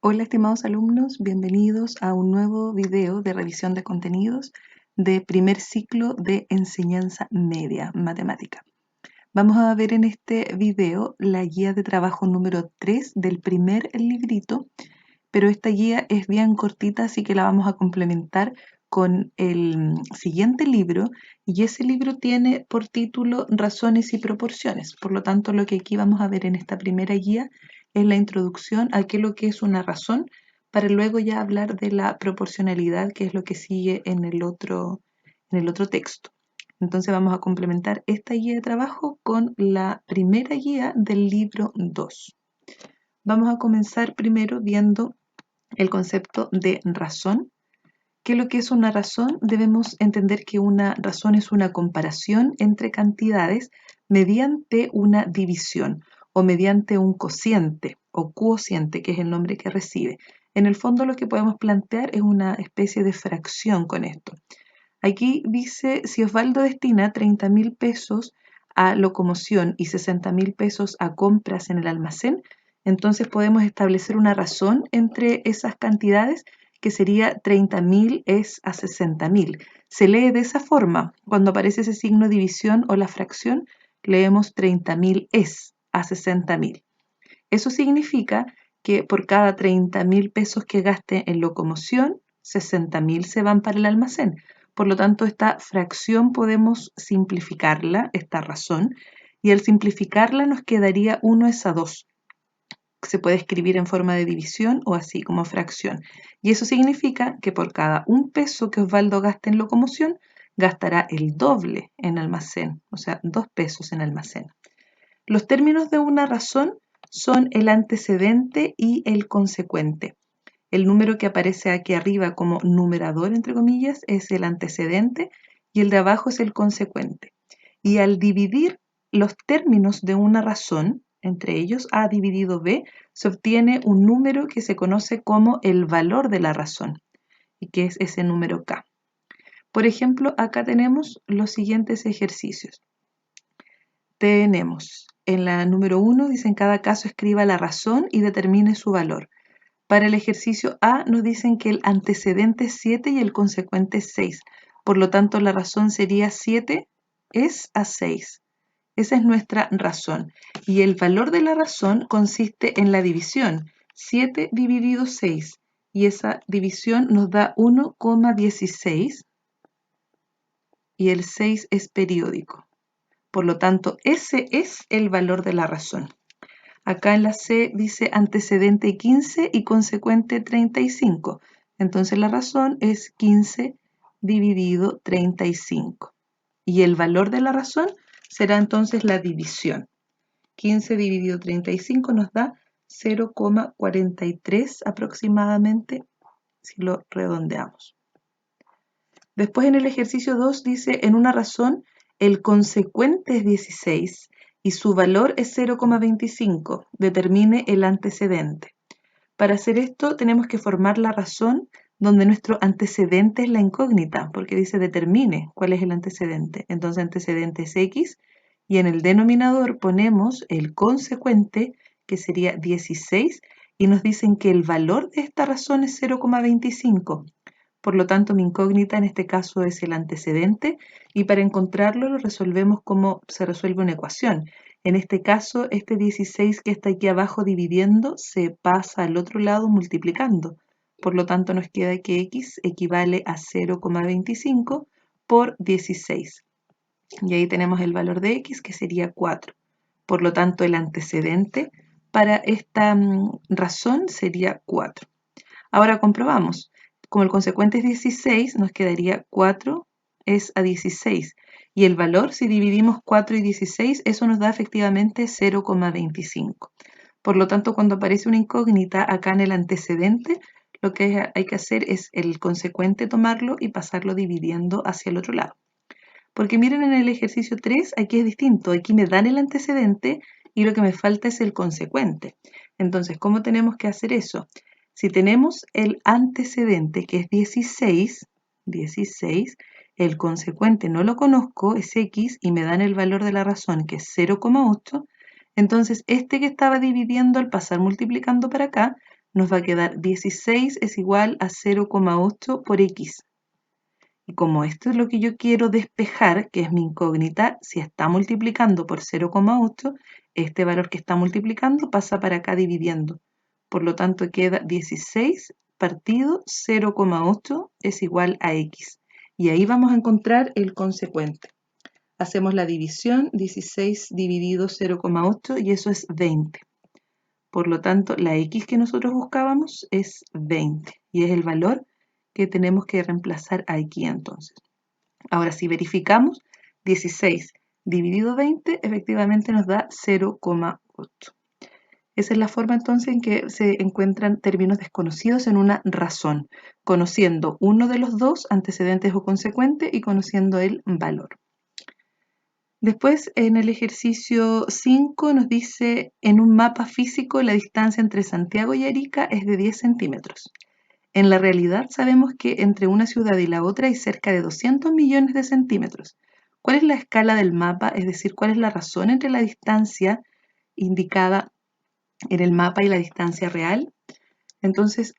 Hola estimados alumnos, bienvenidos a un nuevo video de revisión de contenidos de primer ciclo de enseñanza media matemática. Vamos a ver en este video la guía de trabajo número 3 del primer librito, pero esta guía es bien cortita, así que la vamos a complementar con el siguiente libro, y ese libro tiene por título Razones y proporciones. Por lo tanto, lo que aquí vamos a ver en esta primera guía es la introducción a qué es lo que es una razón, para luego ya hablar de la proporcionalidad, que es lo que sigue en el otro texto. Entonces vamos a complementar esta guía de trabajo con la primera guía del libro 2. Vamos a comenzar primero viendo el concepto de razón. ¿Qué es lo que es una razón? Debemos entender que una razón es una comparación entre cantidades mediante una división o mediante un cociente o cuociente, que es el nombre que recibe. En el fondo lo que podemos plantear es una especie de fracción con esto. Aquí dice, si Osvaldo destina 30.000 pesos a locomoción y 60.000 pesos a compras en el almacén, entonces podemos establecer una razón entre esas cantidades, que sería 30.000 es a 60.000. Se lee de esa forma. Cuando aparece ese signo de división o la fracción, leemos 30.000 es a 60.000. Eso significa que por cada 30.000 pesos que gaste en locomoción, 60.000 se van para el almacén. Por lo tanto, esta fracción podemos simplificarla, esta razón, y al simplificarla nos quedaría 1 es a 2. Se puede escribir en forma de división o así como fracción. Y eso significa que por cada 1 peso que Osvaldo gaste en locomoción, gastará el doble en almacén, o sea, 2 pesos en almacén. Los términos de una razón son el antecedente y el consecuente. El número que aparece aquí arriba como numerador, entre comillas, es el antecedente y el de abajo es el consecuente. Y al dividir los términos de una razón, entre ellos A dividido B, se obtiene un número que se conoce como el valor de la razón, y que es ese número K. Por ejemplo, acá tenemos los siguientes ejercicios. Tenemos en la número 1, dice en cada caso escriba la razón y determine su valor. Para el ejercicio A nos dicen que el antecedente es 7 y el consecuente es 6. Por lo tanto, la razón sería 7 es a 6. Esa es nuestra razón. Y el valor de la razón consiste en la división. 7 dividido 6. Y esa división nos da 1,16. Y el 6 es periódico. Por lo tanto, ese es el valor de la razón. Acá en la C dice antecedente 15 y consecuente 35. Entonces la razón es 15 dividido 35. Y el valor de la razón será entonces la división. 15 dividido 35 nos da 0,43 aproximadamente, si lo redondeamos. Después en el ejercicio 2 dice, en una razón, el consecuente es 16 y su valor es 0,25. Determine el antecedente. Para hacer esto tenemos que formar la razón donde nuestro antecedente es la incógnita, porque dice determine cuál es el antecedente. Entonces antecedente es X y en el denominador ponemos el consecuente, que sería 16, y nos dicen que el valor de esta razón es 0,25. Por lo tanto, mi incógnita en este caso es el antecedente, y para encontrarlo lo resolvemos como se resuelve una ecuación. En este caso, este 16 que está aquí abajo dividiendo se pasa al otro lado multiplicando. Por lo tanto, nos queda que x equivale a 0,25 por 16. Y ahí tenemos el valor de x, que sería 4. Por lo tanto, el antecedente para esta razón sería 4. Ahora comprobamos. Como el consecuente es 16, nos quedaría 4 es a 16. Y el valor, si dividimos 4 y 16, eso nos da efectivamente 0,25. Por lo tanto, cuando aparece una incógnita acá en el antecedente, lo que hay que hacer es el consecuente tomarlo y pasarlo dividiendo hacia el otro lado. Porque miren en el ejercicio 3, aquí es distinto. Aquí me dan el antecedente y lo que me falta es el consecuente. Entonces, ¿cómo tenemos que hacer eso? Si tenemos el antecedente, que es 16, el consecuente no lo conozco, es x, y me dan el valor de la razón, que es 0,8, entonces este que estaba dividiendo al pasar multiplicando para acá, nos va a quedar 16 es igual a 0,8 por x. Y como esto es lo que yo quiero despejar, que es mi incógnita, si está multiplicando por 0,8, este valor que está multiplicando pasa para acá dividiendo. Por lo tanto, queda 16 partido 0,8 es igual a x. Y ahí vamos a encontrar el consecuente. Hacemos la división, 16 dividido 0,8 y eso es 20. Por lo tanto, la x que nosotros buscábamos es 20 y es el valor que tenemos que reemplazar aquí entonces. Ahora, si verificamos, 16 dividido 20 efectivamente nos da 0,8. Esa es la forma entonces en que se encuentran términos desconocidos en una razón, conociendo uno de los dos, antecedentes o consecuente, y conociendo el valor. Después, en el ejercicio 5 nos dice, en un mapa físico la distancia entre Santiago y Arica es de 10 centímetros. En la realidad sabemos que entre una ciudad y la otra hay cerca de 200 millones de centímetros. ¿Cuál es la escala del mapa? Es decir, ¿cuál es la razón entre la distancia indicada en el mapa y la distancia real? Entonces,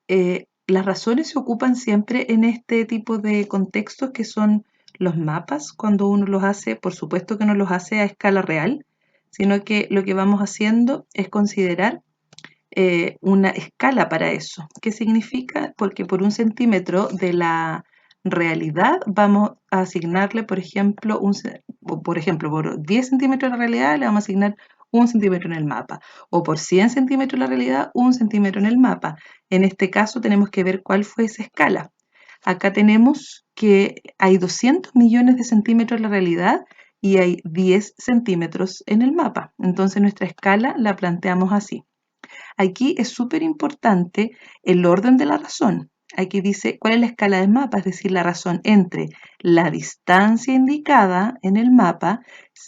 las razones se ocupan siempre en este tipo de contextos que son los mapas. Cuando uno los hace, por supuesto que no los hace a escala real, sino que lo que vamos haciendo es considerar una escala para eso. ¿Qué significa? Porque por 1 centímetro de la realidad vamos a asignarle, por ejemplo, por 10 centímetros de la realidad le vamos a asignar 1 centímetro en el mapa. O por 100 centímetros de la realidad, 1 centímetro en el mapa. En este caso tenemos que ver cuál fue esa escala. Acá tenemos que hay 200 millones de centímetros en la realidad y hay 10 centímetros en el mapa. Entonces nuestra escala la planteamos así. Aquí es súper importante el orden de la razón. Aquí dice cuál es la escala del mapa, es decir, la razón entre la distancia indicada en el mapa,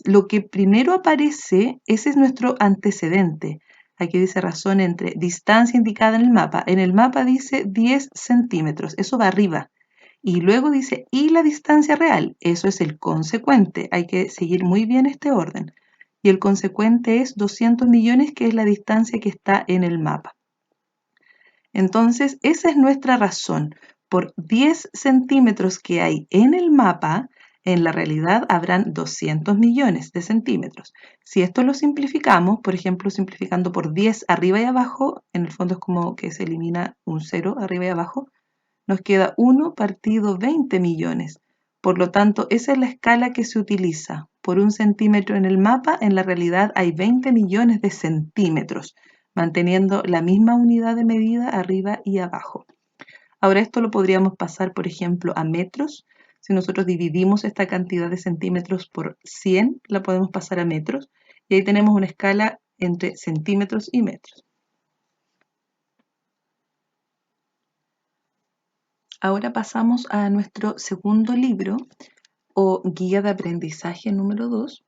lo que primero aparece, ese es nuestro antecedente. Aquí dice razón entre distancia indicada en el mapa. En el mapa dice 10 centímetros, eso va arriba. Y luego dice, y la distancia real, eso es el consecuente. Hay que seguir muy bien este orden. Y el consecuente es 200 millones, que es la distancia que está en el mapa. Entonces, esa es nuestra razón. Por 10 centímetros que hay en el mapa, en la realidad habrán 200 millones de centímetros. Si esto lo simplificamos, por ejemplo, simplificando por 10 arriba y abajo, en el fondo es como que se elimina un 0 arriba y abajo, nos queda 1 partido 20 millones. Por lo tanto, esa es la escala que se utiliza. Por 1 centímetro en el mapa, en la realidad hay 20 millones de centímetros, manteniendo la misma unidad de medida arriba y abajo. Ahora esto lo podríamos pasar, por ejemplo, a metros. Si nosotros dividimos esta cantidad de centímetros por 100, la podemos pasar a metros. Y ahí tenemos una escala entre centímetros y metros. Ahora pasamos a nuestro segundo libro, o Guía de Aprendizaje número 2,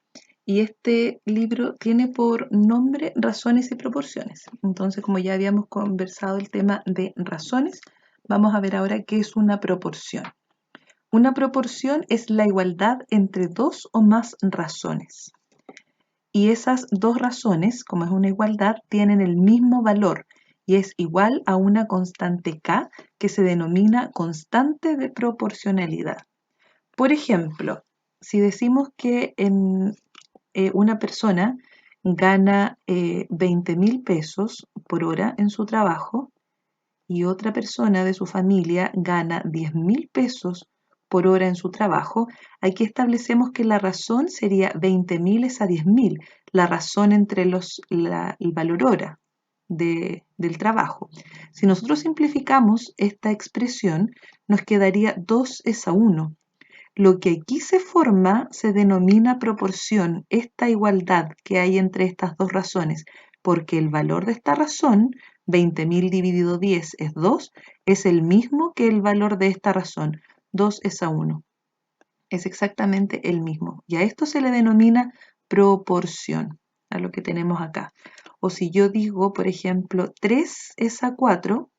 y este libro tiene por nombre Razones y Proporciones. Entonces, como ya habíamos conversado el tema de razones, vamos a ver ahora qué es una proporción. Una proporción es la igualdad entre dos o más razones. Y esas dos razones, como es una igualdad, tienen el mismo valor y es igual a una constante k que se denomina constante de proporcionalidad. Por ejemplo, si decimos que una persona gana 20.000 pesos por hora en su trabajo y otra persona de su familia gana 10.000 pesos por hora en su trabajo, aquí establecemos que la razón sería 20.000 es a 10.000, la razón entre el valor hora del trabajo. Si nosotros simplificamos esta expresión, nos quedaría 2 es a 1. Lo que aquí se forma se denomina proporción, esta igualdad que hay entre estas dos razones, porque el valor de esta razón, 20.000 dividido 10 es 2, es el mismo que el valor de esta razón, 2 es a 1. Es exactamente el mismo. Y a esto se le denomina proporción, a lo que tenemos acá. O si yo digo, por ejemplo, 3 es a 4,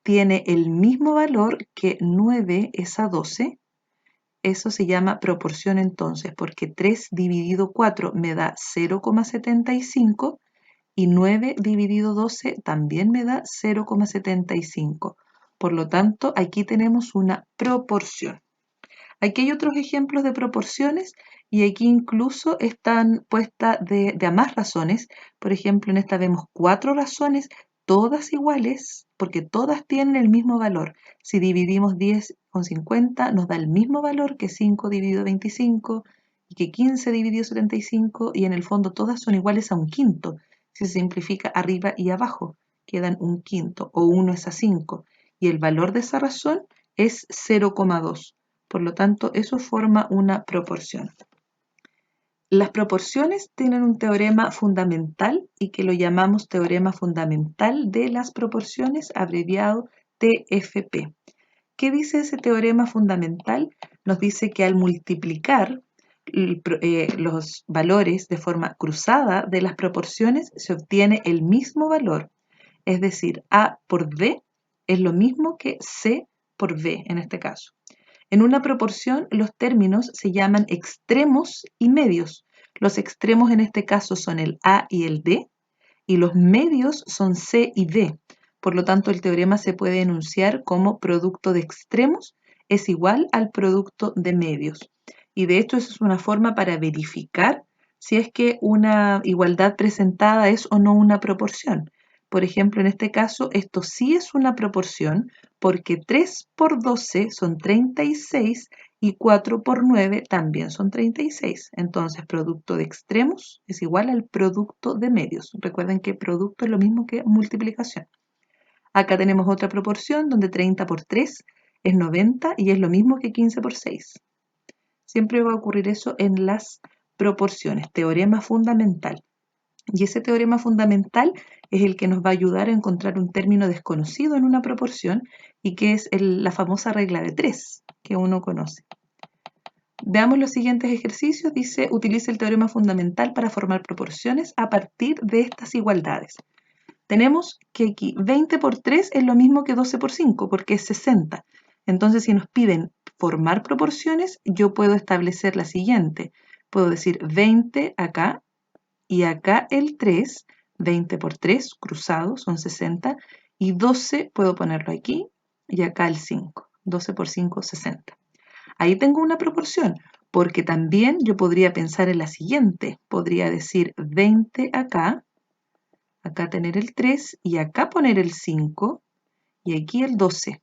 tiene el mismo valor que 9 es a 12, eso se llama proporción entonces, porque 3 dividido 4 me da 0,75 y 9 dividido 12 también me da 0,75. Por lo tanto, aquí tenemos una proporción. Aquí hay otros ejemplos de proporciones y aquí incluso están puestas de a más razones. Por ejemplo, en esta vemos 4 razones, todas iguales, porque todas tienen el mismo valor. Si dividimos 10 con 50, nos da el mismo valor que 5 dividido 25 y que 15 dividido 75, y en el fondo todas son iguales a un quinto. Si se simplifica arriba y abajo, quedan un quinto, o 1 es a 5, y el valor de esa razón es 0,2. Por lo tanto, eso forma una proporción. Las proporciones tienen un teorema fundamental y que lo llamamos teorema fundamental de las proporciones, abreviado TFP. ¿Qué dice ese teorema fundamental? Nos dice que al multiplicar los valores de forma cruzada de las proporciones se obtiene el mismo valor. Es decir, A por B es lo mismo que C por B en este caso. En una proporción, los términos se llaman extremos y medios. Los extremos en este caso son el A y el D, y los medios son C y D. Por lo tanto, el teorema se puede enunciar como producto de extremos es igual al producto de medios. Y de hecho, eso es una forma para verificar si es que una igualdad presentada es o no una proporción. Por ejemplo, en este caso, esto sí es una proporción porque 3 por 12 son 36 y 4 por 9 también son 36. Entonces, producto de extremos es igual al producto de medios. Recuerden que producto es lo mismo que multiplicación. Acá tenemos otra proporción donde 30 por 3 es 90 y es lo mismo que 15 por 6. Siempre va a ocurrir eso en las proporciones, teorema fundamental. Y ese teorema fundamental es el que nos va a ayudar a encontrar un término desconocido en una proporción y que es la famosa regla de 3 que uno conoce. Veamos los siguientes ejercicios. Dice, utiliza el teorema fundamental para formar proporciones a partir de estas igualdades. Tenemos que aquí 20 por 3 es lo mismo que 12 por 5 porque es 60. Entonces, si nos piden formar proporciones, yo puedo establecer la siguiente. Puedo decir 20 acá y acá el 3, 20 por 3 cruzado son 60 y 12 puedo ponerlo aquí y acá el 5, 12 por 5, 60. Ahí tengo una proporción porque también yo podría pensar en la siguiente, podría decir 20 acá tener el 3 y acá poner el 5 y aquí el 12.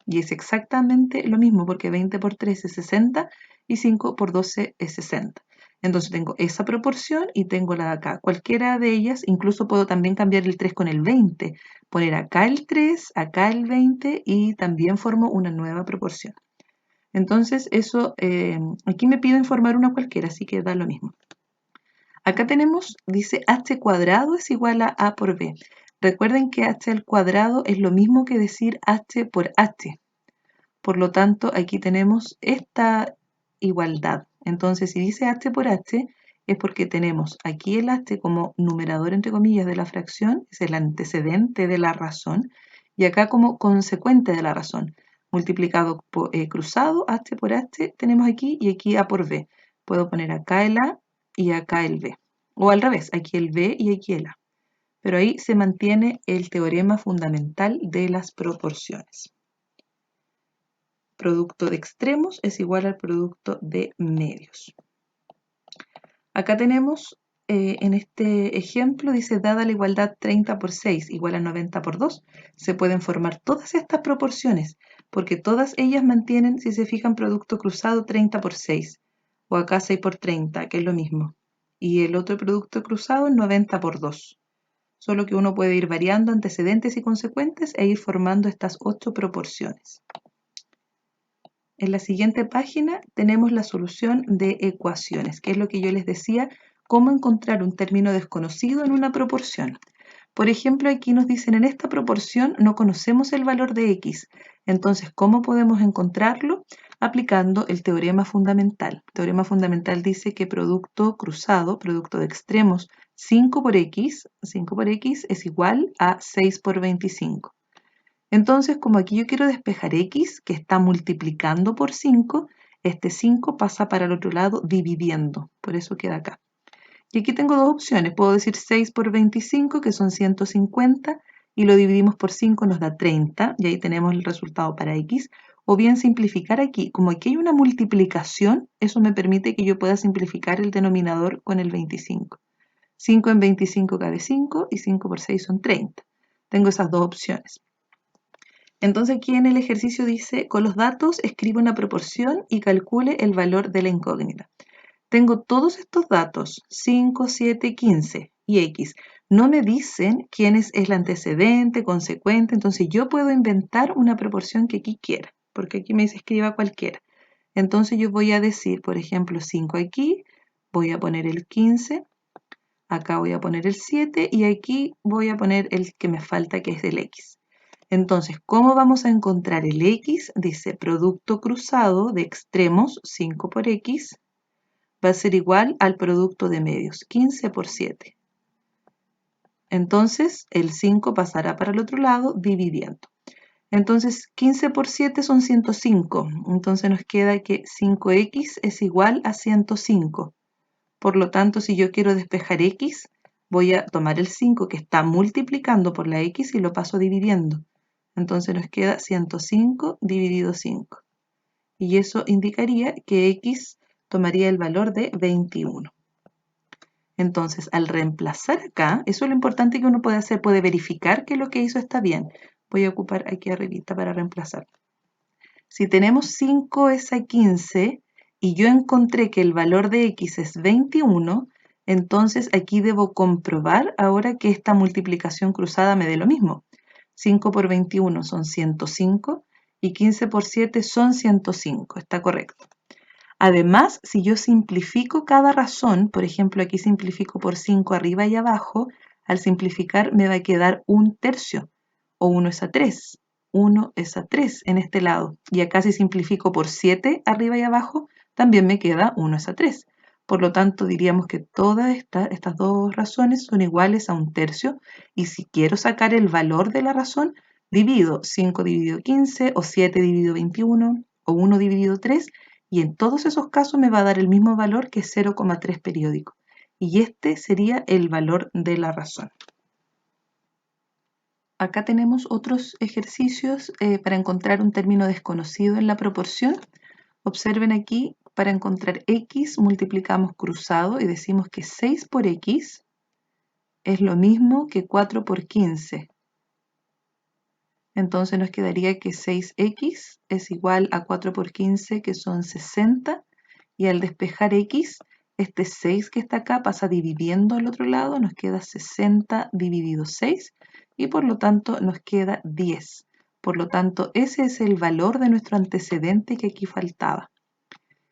Y es exactamente lo mismo porque 20 por 3 es 60 y 5 por 12 es 60. Entonces tengo esa proporción y tengo la de acá. Cualquiera de ellas, incluso puedo también cambiar el 3 con el 20. Poner acá el 3, acá el 20 y también formo una nueva proporción. Entonces eso, aquí me piden formar una cualquiera, así que da lo mismo. Acá tenemos, dice h cuadrado es igual a por b. Recuerden que h al cuadrado es lo mismo que decir h por h. Por lo tanto, aquí tenemos esta igualdad. Entonces, si dice h por h, es porque tenemos aquí el h como numerador, entre comillas, de la fracción, es el antecedente de la razón, y acá como consecuente de la razón. Multiplicado por, cruzado, h por h, tenemos aquí y aquí a por b. Puedo poner acá el a y acá el b. O al revés, aquí el b y aquí el a. Pero ahí se mantiene el teorema fundamental de las proporciones. Producto de extremos es igual al producto de medios. Acá tenemos, en este ejemplo, dice, dada la igualdad 30 por 6 igual a 90 por 2, se pueden formar todas estas proporciones, porque todas ellas mantienen, si se fijan, producto cruzado 30 por 6, o acá 6 por 30, que es lo mismo. Y el otro producto cruzado es 90 por 2. Solo que uno puede ir variando antecedentes y consecuentes e ir formando estas 8 proporciones. En la siguiente página tenemos la solución de ecuaciones, que es lo que yo les decía, cómo encontrar un término desconocido en una proporción. Por ejemplo, aquí nos dicen en esta proporción no conocemos el valor de x. Entonces, ¿cómo podemos encontrarlo? Aplicando el teorema fundamental. El teorema fundamental dice que producto cruzado, producto de extremos 5 por x es igual a 6 por 25. Entonces, como aquí yo quiero despejar x, que está multiplicando por 5, este 5 pasa para el otro lado dividiendo, por eso queda acá. Y aquí tengo dos opciones. Puedo decir 6 por 25, que son 150, y lo dividimos por 5 nos da 30, y ahí tenemos el resultado para x. O bien simplificar aquí. Como aquí hay una multiplicación, eso me permite que yo pueda simplificar el denominador con el 25. 5 en 25 cabe 5 y 5 por 6 son 30. Tengo esas dos opciones. Entonces aquí en el ejercicio dice, con los datos escribe una proporción y calcule el valor de la incógnita. Tengo todos estos datos, 5, 7, 15 y x. No me dicen quién es el antecedente, consecuente, entonces yo puedo inventar una proporción que aquí quiera, porque aquí me dice escriba cualquiera. Entonces yo voy a decir, por ejemplo, 5 aquí, voy a poner el 15, acá voy a poner el 7 y aquí voy a poner el que me falta, que es el x. Entonces, ¿cómo vamos a encontrar el x? Dice producto cruzado de extremos, 5 por x, va a ser igual al producto de medios, 15 por 7. Entonces, el 5 pasará para el otro lado dividiendo. Entonces, 15 por 7 son 105. Entonces nos queda que 5x es igual a 105. Por lo tanto, si yo quiero despejar x, voy a tomar el 5 que está multiplicando por la x y lo paso dividiendo. Entonces nos queda 105 dividido 5. Y eso indicaría que x tomaría el valor de 21. Entonces, al reemplazar acá, eso es lo importante que uno puede hacer, puede verificar que lo que hizo está bien. Voy a ocupar aquí arribita para reemplazar. Si tenemos 5 es a 15 y yo encontré que el valor de x es 21, entonces aquí debo comprobar ahora que esta multiplicación cruzada me dé lo mismo. 5 por 21 son 105 y 15 por 7 son 105. Está correcto. Además, si yo simplifico cada razón, por ejemplo, aquí simplifico por 5 arriba y abajo, al simplificar me va a quedar 1/3 o 1 es a 3. 1 es a 3 en este lado. Y acá si simplifico por 7 arriba y abajo, también me queda 1 es a 3. Por lo tanto, diríamos que todas estas dos razones son iguales a 1/3. Y si quiero sacar el valor de la razón, divido 5 dividido 15 o 7 dividido 21 o 1 dividido 3 y en todos esos casos me va a dar el mismo valor que 0,3 periódico. Y este sería el valor de la razón. Acá tenemos otros ejercicios para encontrar un término desconocido en la proporción. Observen aquí, para encontrar x multiplicamos cruzado y decimos que 6 por x es lo mismo que 4 por 15. Entonces nos quedaría que 6x es igual a 4 por 15, que son 60. Y al despejar x, este 6 que está acá pasa dividiendo al otro lado, nos queda 60 dividido 6 y por lo tanto nos queda 10. Por lo tanto, ese es el valor de nuestro antecedente que aquí faltaba.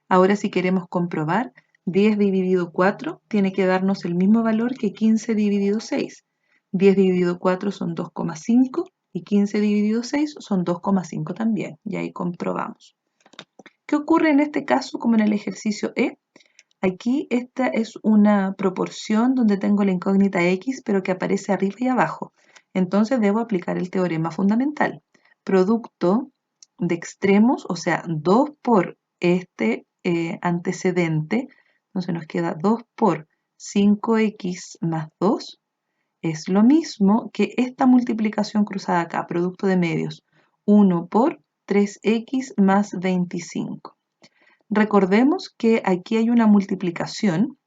Ahora si queremos comprobar, 10 dividido 4 tiene que darnos el mismo valor que 15 dividido 6. 10 dividido 4 son 2,5 y 15 dividido 6 son 2,5 también. Y ahí comprobamos. ¿Qué ocurre en este caso como en el ejercicio E? Aquí esta es una proporción donde tengo la incógnita x, pero que aparece arriba y abajo. Entonces debo aplicar el teorema fundamental. Producto de extremos, o sea, 2 por este antecedente, entonces nos queda 2 por 5x más 2, es lo mismo que esta multiplicación cruzada acá, producto de medios, 1 por 3x más 25. Recordemos que aquí hay una multiplicación,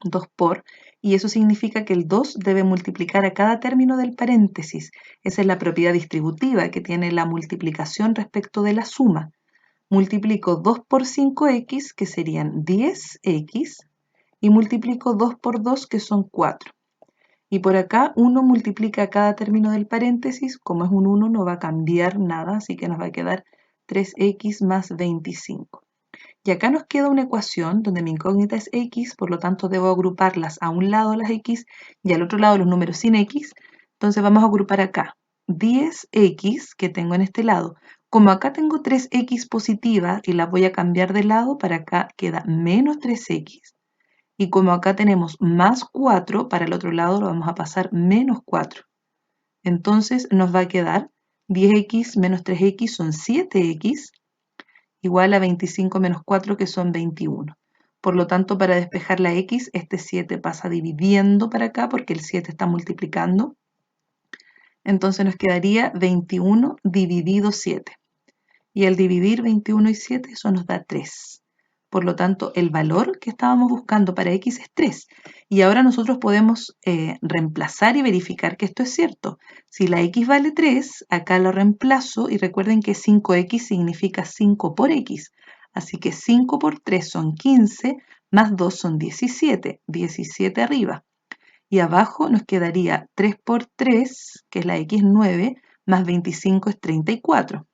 2 por, y eso significa que el 2 debe multiplicar a cada término del paréntesis. Esa es la propiedad distributiva que tiene la multiplicación respecto de la suma. Multiplico 2 por 5x, que serían 10x, y multiplico 2 por 2, que son 4. Y por acá 1 multiplica a cada término del paréntesis, como es un 1 no va a cambiar nada, así que nos va a quedar 3x más 25. Y acá nos queda una ecuación donde mi incógnita es x, por lo tanto debo agruparlas a un lado las x y al otro lado los números sin x. Entonces vamos a agrupar acá 10x que tengo en este lado. Como acá tengo 3x positiva y la voy a cambiar de lado, para acá queda menos 3x. Y como acá tenemos más 4, para el otro lado lo vamos a pasar menos 4. Entonces nos va a quedar 10x menos 3x son 7x igual a 25 menos 4, que son 21. Por lo tanto, para despejar la x, este 7 pasa dividiendo para acá porque el 7 está multiplicando. Entonces nos quedaría 21 dividido 7. Y al dividir 21 y 7, eso nos da 3. Por lo tanto, el valor que estábamos buscando para x es 3. Y ahora nosotros podemos reemplazar y verificar que esto es cierto. Si la x vale 3, acá lo reemplazo y recuerden que 5x significa 5 por x. Así que 5 por 3 son 15, más 2 son 17. 17 arriba. Y abajo nos quedaría 3 por 3, que es la x 9, más 25 es 34.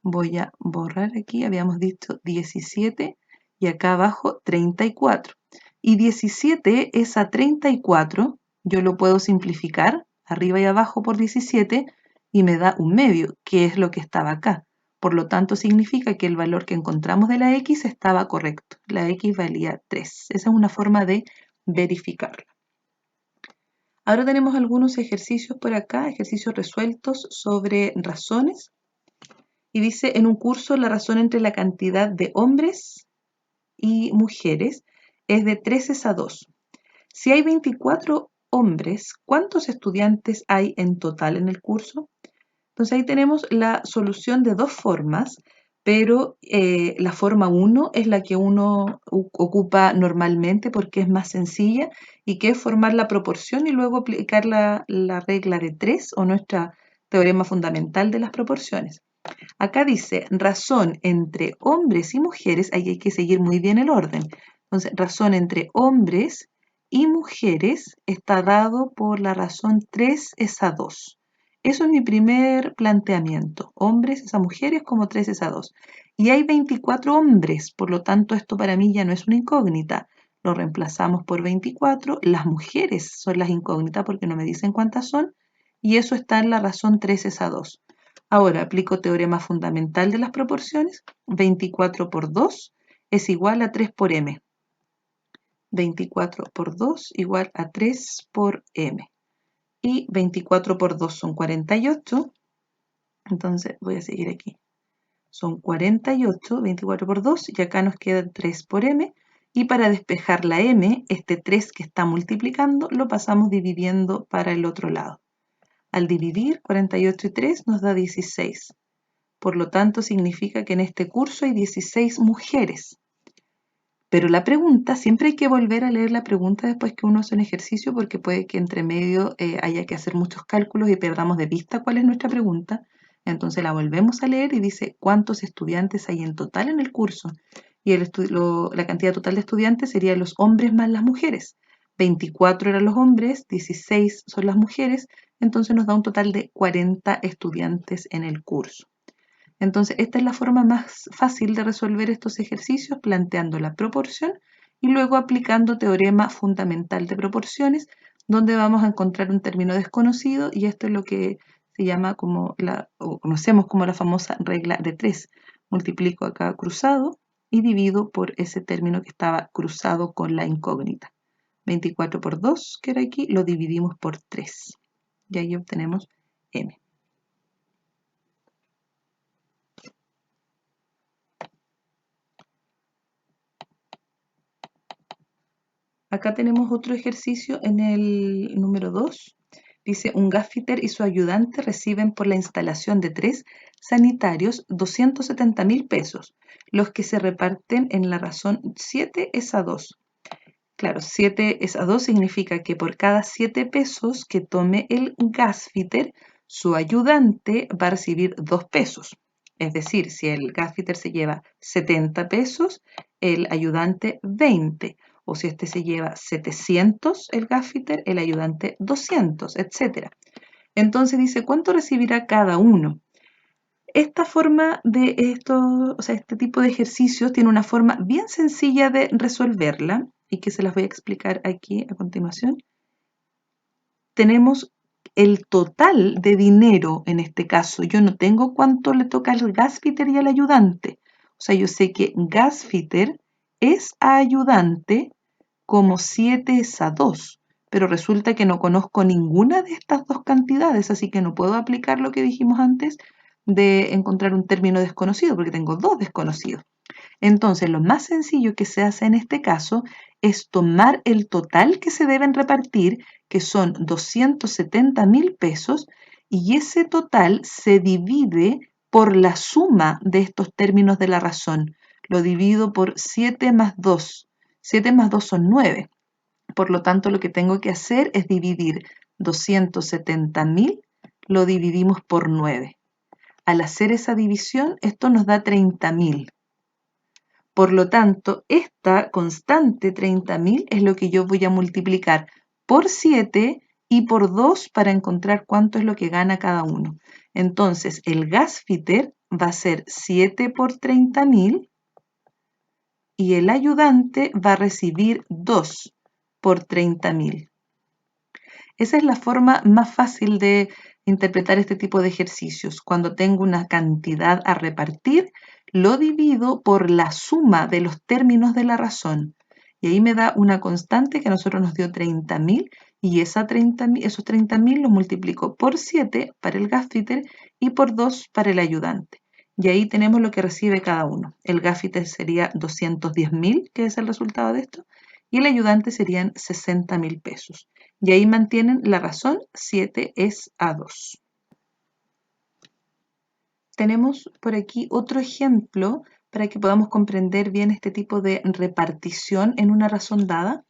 Voy a borrar aquí, habíamos dicho 17 y acá abajo 34. Y 17 es a 34, yo lo puedo simplificar arriba y abajo por 17 y me da un medio, que es lo que estaba acá. Por lo tanto, significa que el valor que encontramos de la x estaba correcto. La x valía 3. Esa es una forma de verificarla. Ahora tenemos algunos ejercicios por acá, ejercicios resueltos sobre razones. Y dice, en un curso la razón entre la cantidad de hombres y mujeres es de 13:2. Si hay 24 hombres, ¿cuántos estudiantes hay en total en el curso? Entonces ahí tenemos la solución de dos formas, pero la forma 1 es la que uno ocupa normalmente porque es más sencilla y que es formar la proporción y luego aplicar la regla de 3 o nuestra teorema fundamental de las proporciones. Acá dice razón entre hombres y mujeres, ahí hay que seguir muy bien el orden. Entonces, razón entre hombres y mujeres está dado por la razón 3:2. Eso es mi primer planteamiento. Hombres es a mujeres como 3:2. Y hay 24 hombres, por lo tanto esto para mí ya no es una incógnita. Lo reemplazamos por 24. Las mujeres son las incógnitas porque no me dicen cuántas son. Y eso está en la razón 3:2. Ahora aplico teorema fundamental de las proporciones. 24 por 2 es igual a 3 por m. 24 por 2 igual a 3 por m. Y 24 por 2 son 48. Entonces voy a seguir aquí. Son 48, 24 por 2, y acá nos queda 3 por m. Y para despejar la m, este 3 que está multiplicando, lo pasamos dividiendo para el otro lado. Al dividir 48 y 3 nos da 16. Por lo tanto, significa que en este curso hay 16 mujeres. Pero la pregunta, siempre hay que volver a leer la pregunta después que uno hace un ejercicio porque puede que entre medio haya que hacer muchos cálculos y perdamos de vista cuál es nuestra pregunta. Entonces la volvemos a leer y dice cuántos estudiantes hay en total en el curso. Y la cantidad total de estudiantes sería los hombres más las mujeres. 24 eran los hombres, 16 son las mujeres, entonces nos da un total de 40 estudiantes en el curso. Entonces, esta es la forma más fácil de resolver estos ejercicios, planteando la proporción y luego aplicando teorema fundamental de proporciones, donde vamos a encontrar un término desconocido y esto es lo que se llama o conocemos como la famosa regla de 3. Multiplico acá cruzado y divido por ese término que estaba cruzado con la incógnita. 24 por 2, que era aquí, lo dividimos por 3. Y ahí obtenemos m. Acá tenemos otro ejercicio en el número 2. Dice, un gaffiter y su ayudante reciben por la instalación de 3 sanitarios 270.000 pesos, los que se reparten en la razón 7:2. Claro, 7:2 significa que por cada 7 pesos que tome el gaffiter, su ayudante va a recibir 2 pesos. Es decir, si el gaffiter se lleva 70 pesos, el ayudante 20. O si este se lleva 700 el gaffiter, el ayudante 200, etc. Entonces dice, ¿cuánto recibirá cada uno? Esta forma de este tipo de ejercicios tiene una forma bien sencilla de resolverla y que se las voy a explicar aquí a continuación. Tenemos el total de dinero en este caso. Yo no tengo cuánto le toca al gaffiter y al ayudante. O sea, yo sé que gaffiter es ayudante como 7:2, pero resulta que no conozco ninguna de estas dos cantidades, así que no puedo aplicar lo que dijimos antes de encontrar un término desconocido, porque tengo dos desconocidos. Entonces, lo más sencillo que se hace en este caso es tomar el total que se deben repartir, que son 270.000 pesos, y ese total se divide por la suma de estos términos de la razón. Lo divido por 7 más 2. 7 más 2 son 9. Por lo tanto, lo que tengo que hacer es dividir 270.000, lo dividimos por 9. Al hacer esa división, esto nos da 30.000. Por lo tanto, esta constante 30.000 es lo que yo voy a multiplicar por 7 y por 2 para encontrar cuánto es lo que gana cada uno. Entonces, el gasfitter va a ser 7 por 30.000 y el ayudante va a recibir 2 por 30.000. Esa es la forma más fácil de interpretar este tipo de ejercicios. Cuando tengo una cantidad a repartir, lo divido por la suma de los términos de la razón. Y ahí me da una constante que a nosotros nos dio 30.000 y esos 30.000 los multiplico por 7 para el gasfitter y por 2 para el ayudante. Y ahí tenemos lo que recibe cada uno. El gasfitter sería 210.000, que es el resultado de esto, y el ayudante serían 60.000 pesos. Y ahí mantienen la razón, 7 es a 2. Tenemos por aquí otro ejemplo para que podamos comprender bien este tipo de repartición en una razón dada.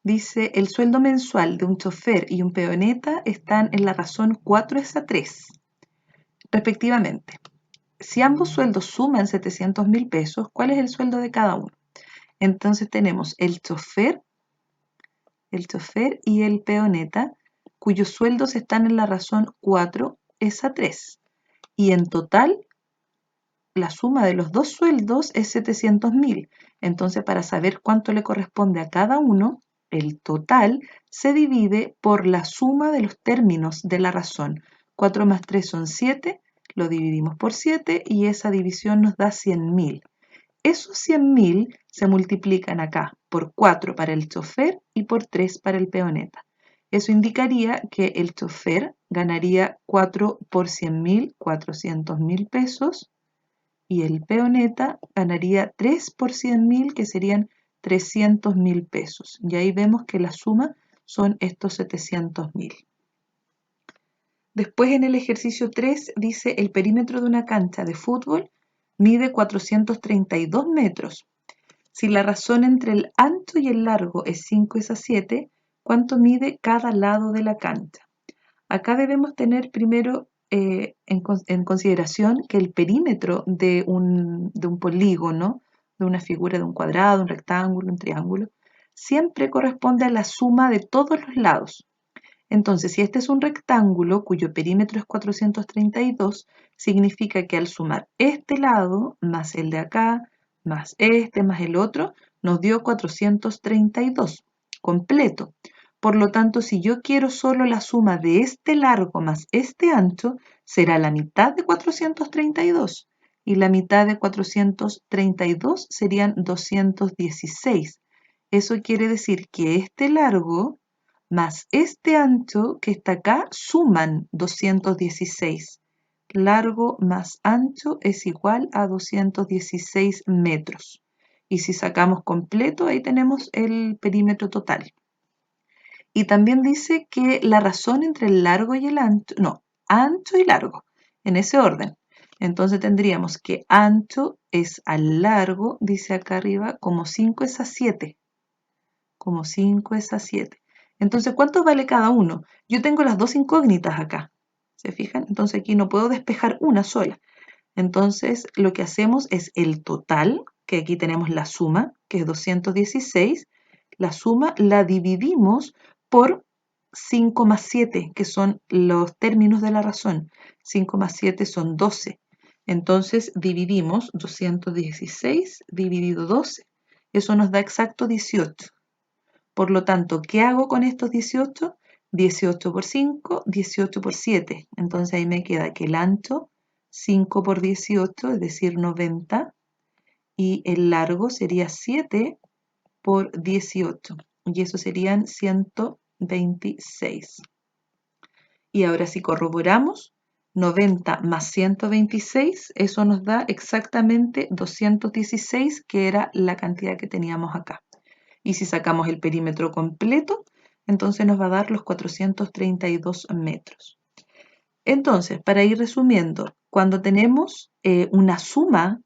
Dice, el sueldo mensual de un chofer y un peoneta están en la razón 4 es a 3, respectivamente. Si ambos sueldos suman 700.000 pesos, ¿cuál es el sueldo de cada uno? Entonces tenemos el chofer y el peoneta, cuyos sueldos están en la razón 4 es a 3. Y en total, la suma de los dos sueldos es 700.000. Entonces, para saber cuánto le corresponde a cada uno, el total se divide por la suma de los términos de la razón. 4 más 3 son 7, lo dividimos por 7 y esa división nos da 100.000. Esos 100.000 se multiplican acá por 4 para el chofer y por 3 para el peoneta. Eso indicaría que el chofer ganaría 4 por 100.000, 400.000 pesos, y el peoneta ganaría 3 por 100.000, que serían 300.000 pesos. Y ahí vemos que la suma son estos 700.000. Después en el ejercicio 3 dice el perímetro de una cancha de fútbol mide 432 metros. Si la razón entre el ancho y el largo es 5 es a 7, ¿cuánto mide cada lado de la cancha? Acá debemos tener primero en consideración que el perímetro de un polígono, de una figura de un cuadrado, un rectángulo, un triángulo, siempre corresponde a la suma de todos los lados. Entonces, si este es un rectángulo cuyo perímetro es 432, significa que al sumar este lado más el de acá, más este, más el otro, nos dio 432 completo. Por lo tanto, si yo quiero solo la suma de este largo más este ancho, será la mitad de 432. Y la mitad de 432 serían 216. Eso quiere decir que este largo más este ancho que está acá suman 216. Largo más ancho es igual a 216 metros. Y si sacamos completo, ahí tenemos el perímetro total. Y también dice que la razón entre el largo y el ancho, no, ancho y largo, en ese orden. Entonces tendríamos que ancho es al largo, dice acá arriba, como 5 es a 7. Como 5 es a 7. Entonces, ¿cuánto vale cada uno? Yo tengo las dos incógnitas acá. ¿Se fijan? Entonces aquí no puedo despejar una sola. Entonces, lo que hacemos es el total, que aquí tenemos la suma, que es 216. La suma la dividimos por 5 más 7, que son los términos de la razón. 5 más 7 son 12. Entonces, dividimos 216 dividido 12. Eso nos da exacto 18. Por lo tanto, ¿qué hago con estos 18? 18 por 5, 18 por 7. Entonces ahí me queda que el ancho, 5 por 18, es decir, 90. Y el largo sería 7 por 18. Y eso serían 126. Y ahora si corroboramos, 90 más 126, eso nos da exactamente 216, que era la cantidad que teníamos acá. Y si sacamos el perímetro completo, entonces nos va a dar los 432 metros. Entonces, para ir resumiendo, cuando tenemos una suma,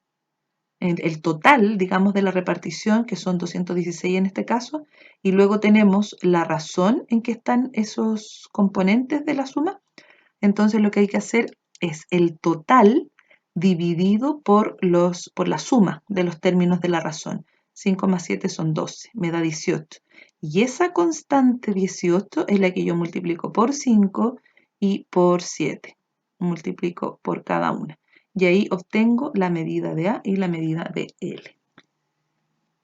el total, digamos, de la repartición, que son 216 en este caso, y luego tenemos la razón en que están esos componentes de la suma, entonces lo que hay que hacer es el total dividido por la suma de los términos de la razón. 5 más 7 son 12, me da 18. Y esa constante 18 es la que yo multiplico por 5 y por 7. Multiplico por cada una. Y ahí obtengo la medida de A y la medida de L.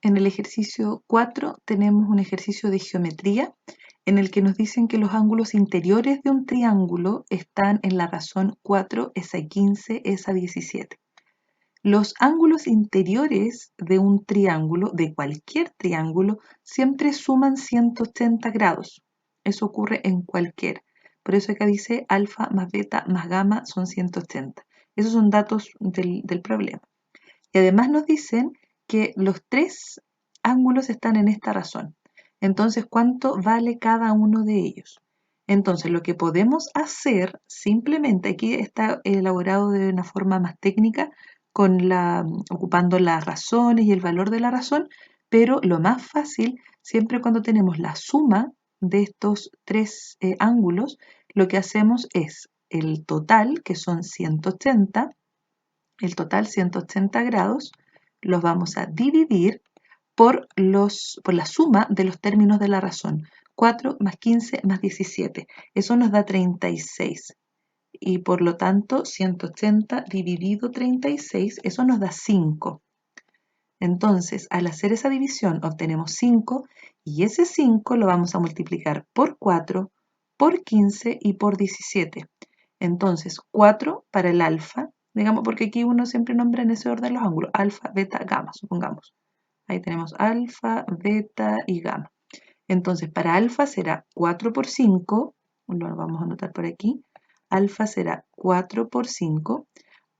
En el ejercicio 4 tenemos un ejercicio de geometría en el que nos dicen que los ángulos interiores de un triángulo están en la razón 4, es a 15, es a 17. Los ángulos interiores de un triángulo, de cualquier triángulo, siempre suman 180 grados. Eso ocurre en cualquier. Por eso acá dice alfa más beta más gamma son 180. Esos son datos del problema. Y además nos dicen que los tres ángulos están en esta razón. Entonces, ¿cuánto vale cada uno de ellos? Entonces, lo que podemos hacer simplemente, aquí está elaborado de una forma más técnica, ocupando las razones y el valor de la razón, pero lo más fácil, siempre cuando tenemos la suma de estos tres ángulos, lo que hacemos es el total, que son 180, el total 180 grados, los vamos a dividir por la suma de los términos de la razón. 4 más 15 más 17. Eso nos da 36. Y por lo tanto, 180 dividido 36, eso nos da 5. Entonces, al hacer esa división, obtenemos 5 y ese 5 lo vamos a multiplicar por 4, por 15 y por 17. Entonces, 4 para el alfa, digamos, porque aquí uno siempre nombra en ese orden los ángulos, alfa, beta, gamma, supongamos. Ahí tenemos alfa, beta y gamma. Entonces, para alfa será 4 por 5, lo vamos a anotar por aquí, alfa será 4 por 5,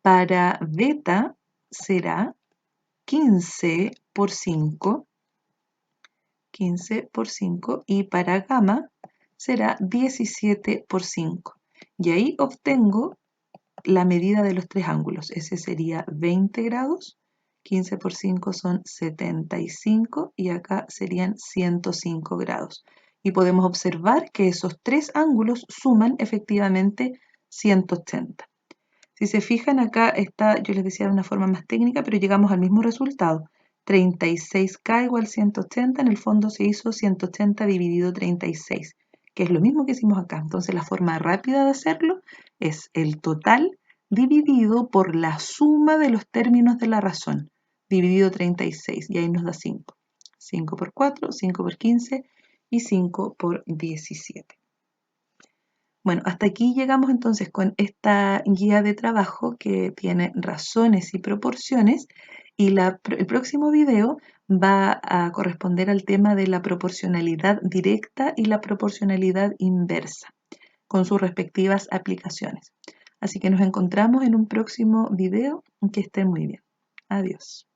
para beta será 15 por 5, 15 por 5, y para gamma será 17 por 5. Y ahí obtengo la medida de los tres ángulos. Ese sería 20 grados, 15 por 5 son 75 y acá serían 105 grados. Y podemos observar que esos tres ángulos suman efectivamente 180. Si se fijan acá está, yo les decía de una forma más técnica, pero llegamos al mismo resultado. 36K igual 180, en el fondo se hizo 180 dividido 36, que es lo mismo que hicimos acá. Entonces la forma rápida de hacerlo es el total dividido por la suma de los términos de la razón, dividido 36, y ahí nos da 5. 5 por 4, 5 por 15 y 5 por 17. Bueno, hasta aquí llegamos entonces con esta guía de trabajo que tiene razones y proporciones, y el próximo video va a corresponder al tema de la proporcionalidad directa y la proporcionalidad inversa, con sus respectivas aplicaciones. Así que nos encontramos en un próximo video. Que estén muy bien. Adiós.